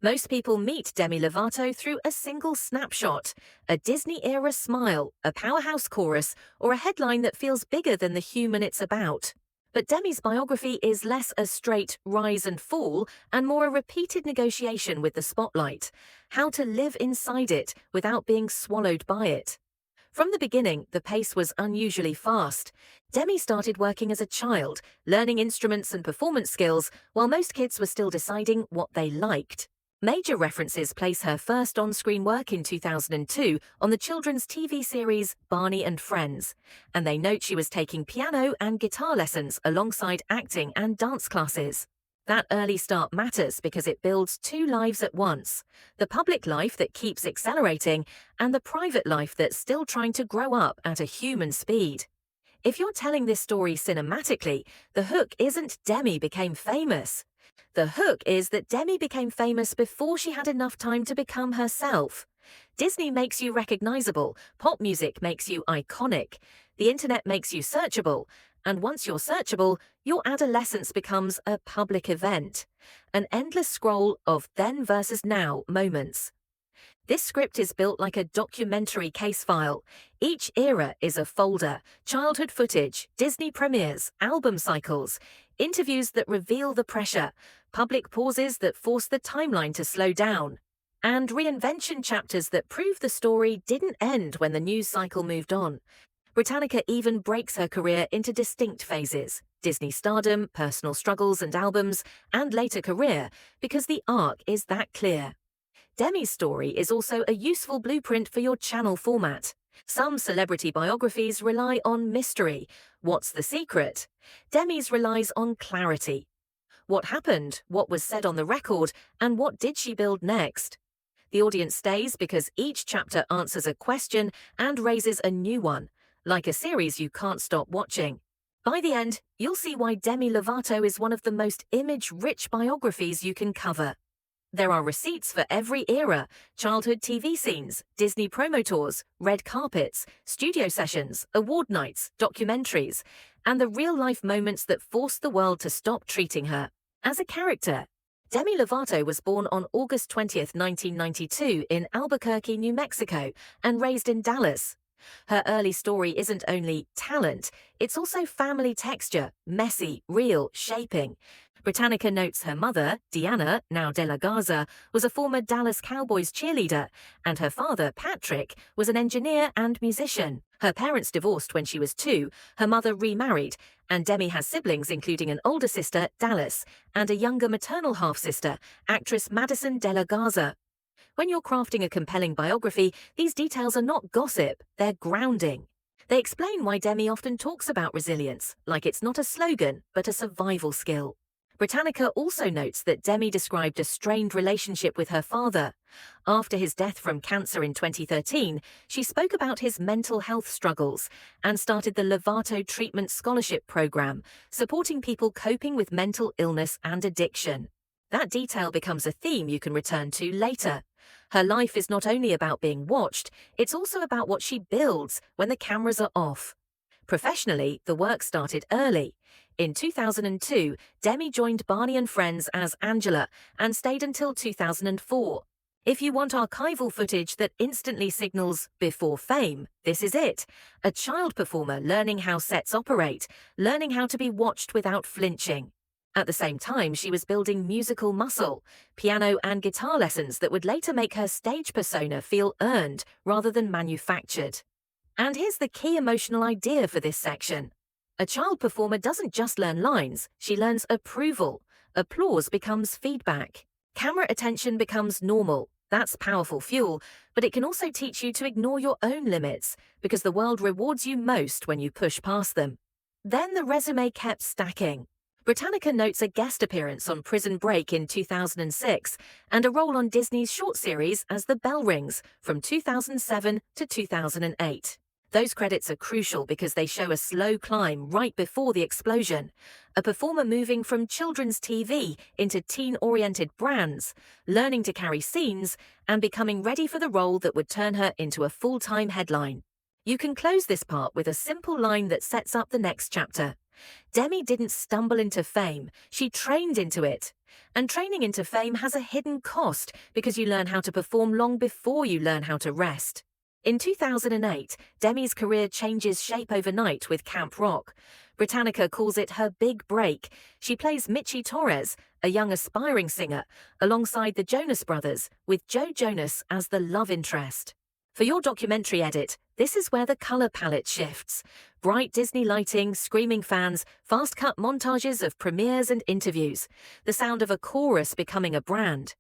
Most people meet Demi Lovato through a single snapshot, a Disney-era smile, a powerhouse chorus, or a headline that feels bigger than the human it's about. But Demi's biography is less a straight rise and fall and more a repeated negotiation with the spotlight, how to live inside it without being swallowed by it. From the beginning, the pace was unusually fast. Demi started working as a child, learning instruments and performance skills, while most kids were still deciding what they liked. Major references place her first on-screen work in 2002 on the children's TV series Barney and Friends, and they note she was taking piano and guitar lessons alongside acting and dance classes. That early start matters because it builds two lives at once, the public life that keeps accelerating and the private life that's still trying to grow up at a human speed. If you're telling this story cinematically, the hook isn't Demi became famous. The hook is that Demi became famous before she had enough time to become herself. Disney makes you recognizable, pop music makes you iconic, the internet makes you searchable, and once you're searchable, your adolescence becomes a public event, an endless scroll of then versus now moments. This script is built like a documentary case file. Each era is a folder, childhood footage, Disney premieres, album cycles, interviews that reveal the pressure, public pauses that force the timeline to slow down, and reinvention chapters that prove the story didn't end when the news cycle moved on. Britannica even breaks her career into distinct phases: Disney stardom, personal struggles and albums, and later career, because the arc is that clear. Demi's story is also a useful blueprint for your channel format. Some celebrity biographies rely on mystery. What's the secret? Demi's relies on clarity. What happened? What was said on the record? And what did she build next? The audience stays because each chapter answers a question and raises a new one, like a series you can't stop watching. By the end, you'll see why Demi Lovato is one of the most image-rich biographies you can cover. There are receipts for every era: childhood TV scenes, Disney promo tours, red carpets, studio sessions, award nights, documentaries, and the real-life moments that forced the world to stop treating her as a character. Demi Lovato was born on August 20, 1992 in Albuquerque, New Mexico, and raised in Dallas. Her early story isn't only talent, it's also family texture, messy, real, shaping. Britannica notes her mother, Deanna, now De La Garza, was a former Dallas Cowboys cheerleader, and her father, Patrick, was an engineer and musician. Her parents divorced when she was 2, her mother remarried, and Demi has siblings including an older sister, Dallas, and a younger maternal half-sister, actress Madison De La Garza. When you're crafting a compelling biography, these details are not gossip, they're grounding. They explain why Demi often talks about resilience, like it's not a slogan, but a survival skill. Britannica also notes that Demi described a strained relationship with her father. After his death from cancer in 2013, she spoke about his mental health struggles and started the Lovato Treatment Scholarship Program, supporting people coping with mental illness and addiction. That detail becomes a theme you can return to later. Her life is not only about being watched, it's also about what she builds when the cameras are off. Professionally, the work started early. In 2002, Demi joined Barney and Friends as Angela and stayed until 2004. If you want archival footage that instantly signals before fame, this is it. A child performer learning how sets operate, learning how to be watched without flinching. At the same time, she was building musical muscle, piano and guitar lessons that would later make her stage persona feel earned rather than manufactured. And here's the key emotional idea for this section. A child performer doesn't just learn lines, she learns approval. Applause becomes feedback. Camera attention becomes normal. That's powerful fuel, but it can also teach you to ignore your own limits, because the world rewards you most when you push past them. Then the resume kept stacking. Britannica notes a guest appearance on Prison Break in 2006 and a role on Disney's short series As the Bell Rings from 2007 to 2008. Those credits are crucial because they show a slow climb right before the explosion, a performer moving from children's TV into teen-oriented brands, learning to carry scenes, and becoming ready for the role that would turn her into a full-time headline. You can close this part with a simple line that sets up the next chapter. Demi didn't stumble into fame, she trained into it. And training into fame has a hidden cost because you learn how to perform long before you learn how to rest. In 2008, Demi's career changes shape overnight with Camp Rock. Britannica calls it her big break. She plays Michi Torres, a young aspiring singer, alongside the Jonas Brothers, with Joe Jonas as the love interest. For your documentary edit, this is where the color palette shifts. Bright Disney lighting, screaming fans, fast-cut montages of premieres and interviews. The sound of a chorus becoming a brand.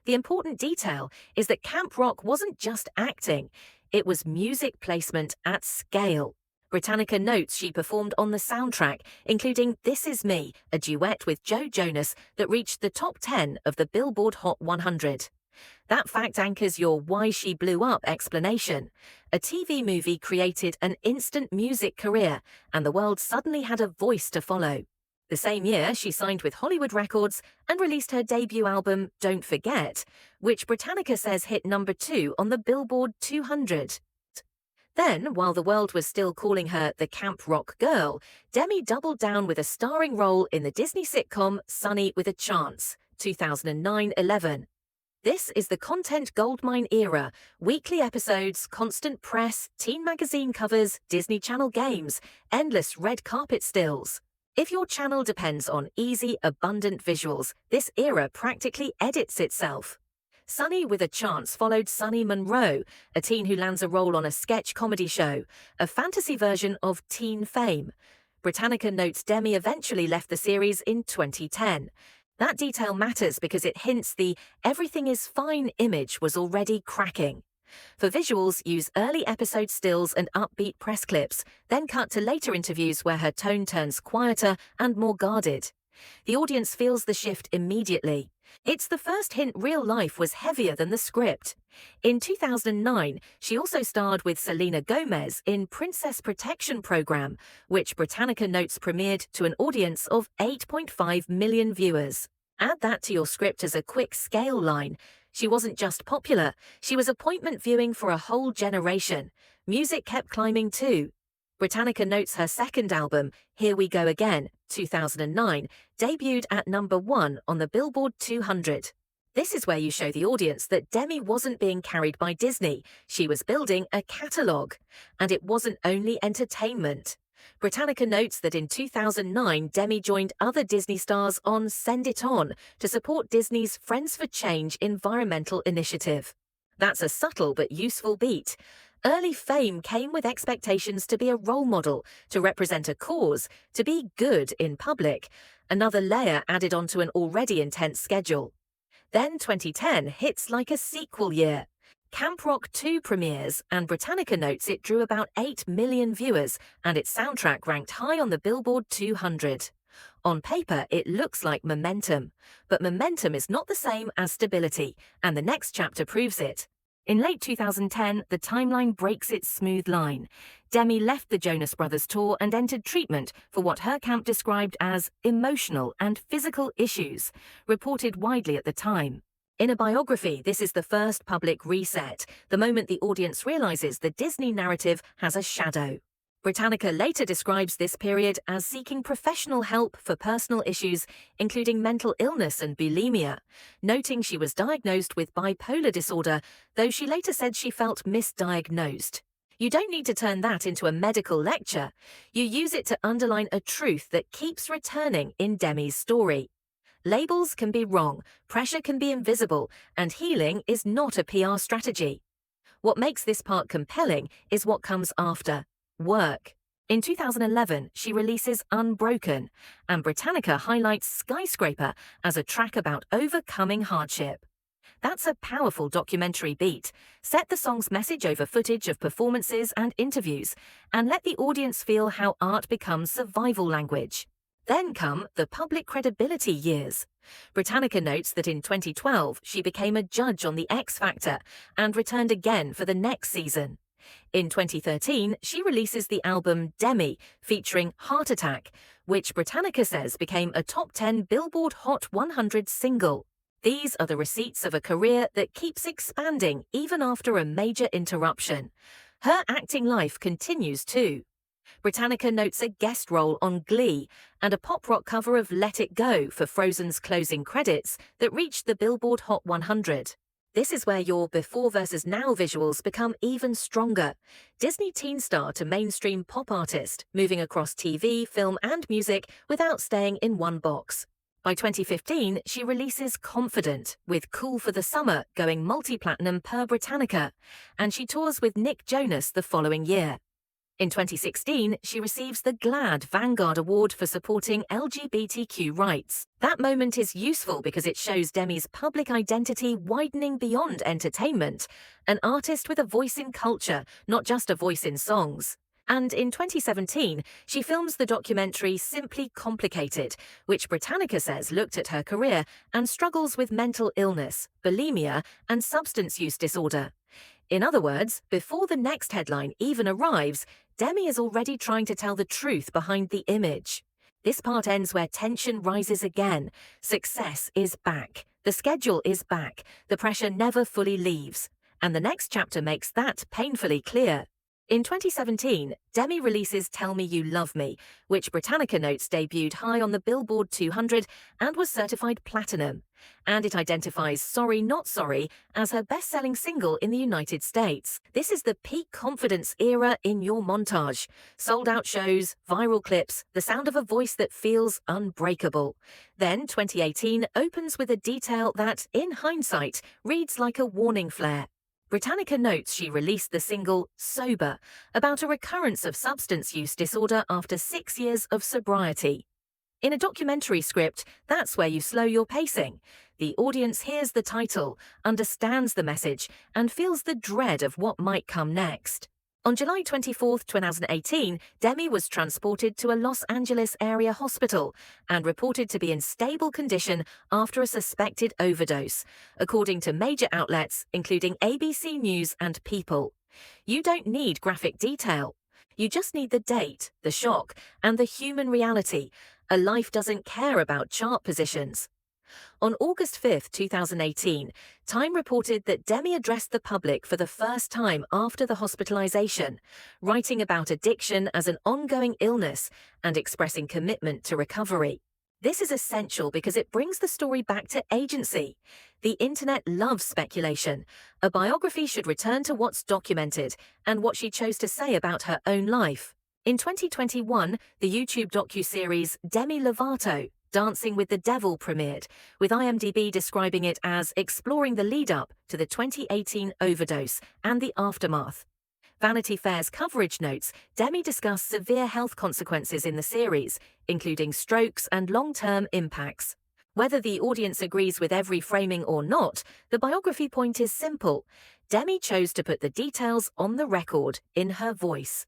The important detail is that Camp Rock wasn't just acting, it was music placement at scale. Britannica notes she performed on the soundtrack, including This Is Me, a duet with Joe Jonas that reached the top 10 of the Billboard Hot 100. That fact anchors your Why She Blew Up explanation. A TV movie created an instant music career, and the world suddenly had a voice to follow. The same year, she signed with Hollywood Records and released her debut album, Don't Forget, which Britannica says hit number 2 on the Billboard 200. Then, while the world was still calling her the Camp Rock Girl, Demi doubled down with a starring role in the Disney sitcom Sunny with a Chance, 2009-11. This is the content goldmine era, weekly episodes, constant press, teen magazine covers, Disney Channel games, endless red carpet stills. If your channel depends on easy, abundant visuals, this era practically edits itself. Sunny with a Chance followed Sunny Monroe, a teen who lands a role on a sketch comedy show, a fantasy version of teen fame. Britannica notes Demi eventually left the series in 2010. That detail matters because it hints the everything is fine image was already cracking. For visuals, use early episode stills and upbeat press clips, then cut to later interviews where her tone turns quieter and more guarded. The audience feels the shift immediately. It's the first hint real life was heavier than the script. In 2009, she also starred with Selena Gomez in Princess Protection Program, which Britannica notes premiered to an audience of 8.5 million viewers. Add that to your script as a quick scale line. She wasn't just popular, she was appointment viewing for a whole generation. Music kept climbing too. Britannica notes her second album, Here We Go Again, 2009, debuted at number 1 on the Billboard 200. This is where you show the audience that Demi wasn't being carried by Disney, she was building a catalogue. And it wasn't only entertainment. Britannica notes that in 2009, Demi joined other Disney stars on Send It On to support Disney's Friends for Change environmental initiative. That's a subtle but useful beat. Early fame came with expectations to be a role model, to represent a cause, to be good in public, another layer added onto an already intense schedule. Then 2010 hits like a sequel year. Camp Rock 2 premieres, and Britannica notes it drew about 8 million viewers, and its soundtrack ranked high on the Billboard 200. On paper, it looks like momentum, but momentum is not the same as stability, and the next chapter proves it. In late 2010, the timeline breaks its smooth line. Demi left the Jonas Brothers tour and entered treatment for what her camp described as emotional and physical issues, reported widely at the time. In a biography, this is the first public reset, the moment the audience realizes the Disney narrative has a shadow. Britannica later describes this period as seeking professional help for personal issues, including mental illness and bulimia, noting she was diagnosed with bipolar disorder, though she later said she felt misdiagnosed. You don't need to turn that into a medical lecture. You use it to underline a truth that keeps returning in Demi's story. Labels can be wrong, pressure can be invisible, and healing is not a PR strategy. What makes this part compelling is what comes after. Work. In 2011, she releases Unbroken, and Britannica highlights Skyscraper as a track about overcoming hardship. That's a powerful documentary beat. Set the song's message over footage of performances and interviews, and let the audience feel how art becomes survival language. Then come the public credibility years. Britannica notes that in 2012, she became a judge on The X Factor and returned again for the next season. In 2013, she releases the album Demi, featuring Heart Attack, which Britannica says became a top 10 Billboard Hot 100 single. These are the receipts of a career that keeps expanding even after a major interruption. Her acting life continues too. Britannica notes a guest role on Glee and a pop rock cover of Let It Go for Frozen's closing credits that reached the Billboard Hot 100. This is where your before versus now visuals become even stronger. Disney teen star to mainstream pop artist, moving across TV, film, and music without staying in one box. By 2015, she releases Confident, with Cool for the Summer going multi-platinum per Britannica, and she tours with Nick Jonas the following year. In 2016, she receives the GLAAD Vanguard Award for supporting LGBTQ rights. That moment is useful because it shows Demi's public identity widening beyond entertainment, an artist with a voice in culture, not just a voice in songs. And in 2017, she films the documentary Simply Complicated, which Britannica says looked at her career and struggles with mental illness, bulimia, and substance use disorder. In other words, before the next headline even arrives, Demi is already trying to tell the truth behind the image. This part ends where tension rises again. Success is back. The schedule is back. The pressure never fully leaves. And the next chapter makes that painfully clear. In 2017, Demi releases Tell Me You Love Me, which Britannica notes debuted high on the Billboard 200 and was certified platinum. And it identifies Sorry Not Sorry as her best-selling single in the United States. This is the peak confidence era in your montage. Sold-out shows, viral clips, the sound of a voice that feels unbreakable. Then 2018 opens with a detail that, in hindsight, reads like a warning flare. Britannica notes she released the single Sober, about a recurrence of substance use disorder after 6 years of sobriety. In a documentary script, that's where you slow your pacing. The audience hears the title, understands the message, and feels the dread of what might come next. On July 24, 2018, Demi was transported to a Los Angeles area hospital and reported to be in stable condition after a suspected overdose, according to major outlets including ABC News and People. You don't need graphic detail. You just need the date, the shock, and the human reality. A life doesn't care about chart positions. On August 5, 2018, Time reported that Demi addressed the public for the first time after the hospitalization, writing about addiction as an ongoing illness and expressing commitment to recovery. This is essential because it brings the story back to agency. The internet loves speculation. A biography should return to what's documented and what she chose to say about her own life. In 2021, the YouTube docuseries Demi Lovato, Dancing with the Devil premiered, with IMDb describing it as exploring the lead-up to the 2018 overdose and the aftermath. Vanity Fair's coverage notes Demi discussed severe health consequences in the series, including strokes and long-term impacts. Whether the audience agrees with every framing or not, the biography point is simple. Demi chose to put the details on the record in her voice.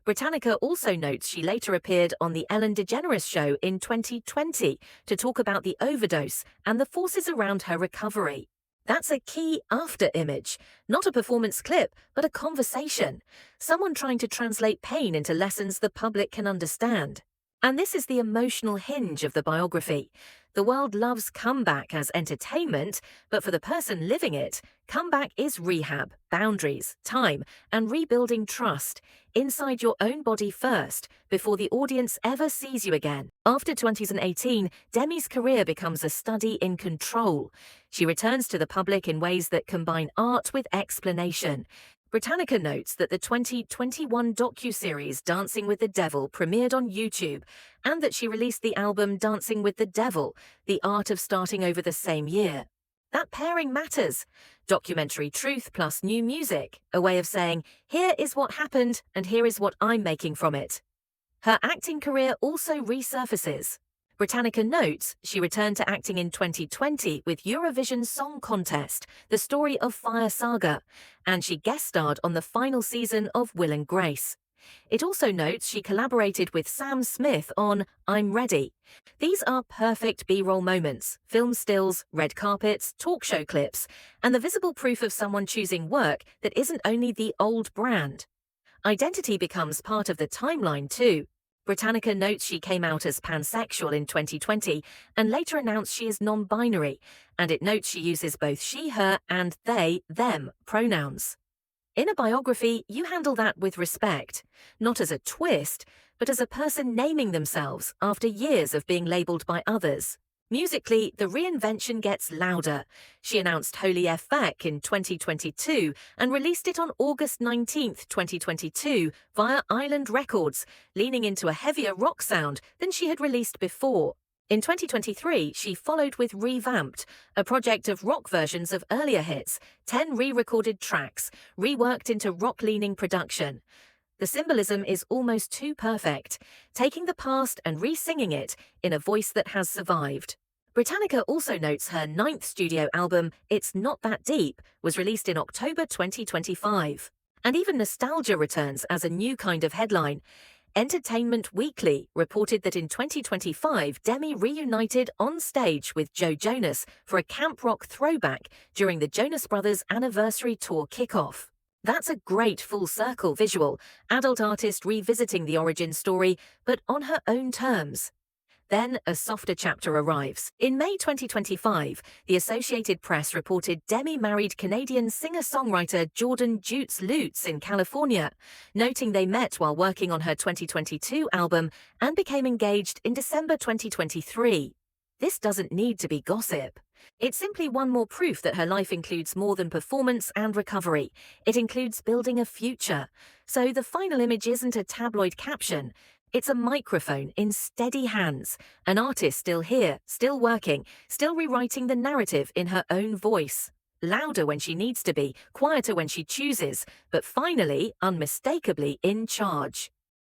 Britannica also notes she later appeared on The Ellen DeGeneres Show in 2020 to talk about the overdose and the forces around her recovery. That's a key after image, not a performance clip, but a conversation. Someone trying to translate pain into lessons the public can understand. And this is the emotional hinge of the biography. The world loves comeback as entertainment, but for the person living it, comeback is rehab, boundaries, time, and rebuilding trust inside your own body first, before the audience ever sees you again. After 2018, Demi's career becomes a study in control. She returns to the public in ways that combine art with explanation. Britannica notes that the 2021 docuseries Dancing with the Devil premiered on YouTube, and that she released the album Dancing with the Devil, The Art of Starting Over the same year. That pairing matters. Documentary truth plus new music, a way of saying, here is what happened and here is what I'm making from it. Her acting career also resurfaces. Britannica notes she returned to acting in 2020 with Eurovision Song Contest, The Story of Fire Saga, and she guest starred on the final season of Will and Grace. It also notes she collaborated with Sam Smith on I'm Ready. These are perfect B-roll moments, film stills, red carpets, talk show clips, and the visible proof of someone choosing work that isn't only the old brand. Identity becomes part of the timeline too. Britannica notes she came out as pansexual in 2020 and later announced she is non-binary, and it notes she uses both she, her, and they, them pronouns. In a biography, you handle that with respect, not as a twist, but as a person naming themselves after years of being labeled by others. Musically, the reinvention gets louder. She announced Holy F Back in 2022 and released it on August 19, 2022 via Island Records, leaning into a heavier rock sound than she had released before. In 2023, she followed with Revamped, a project of rock versions of earlier hits, 10 re-recorded tracks, reworked into rock-leaning production. The symbolism is almost too perfect, taking the past and re-singing it in a voice that has survived. Britannica also notes her 9th studio album, It's Not That Deep, was released in October 2025. And even nostalgia returns as a new kind of headline. Entertainment Weekly reported that in 2025, Demi reunited on stage with Joe Jonas for a camp rock throwback during the Jonas Brothers' anniversary tour kickoff. That's a great full-circle visual, adult artist revisiting the origin story, but on her own terms. Then a softer chapter arrives. In May 2025, the Associated Press reported Demi married Canadian singer-songwriter Jordan Jutes Lutz in California, noting they met while working on her 2022 album and became engaged in December 2023. This doesn't need to be gossip. It's simply one more proof that her life includes more than performance and recovery. It includes building a future. So the final image isn't a tabloid caption. It's a microphone in steady hands, an artist still here, still working, still rewriting the narrative in her own voice. Louder when she needs to be, quieter when she chooses, but finally, unmistakably in charge.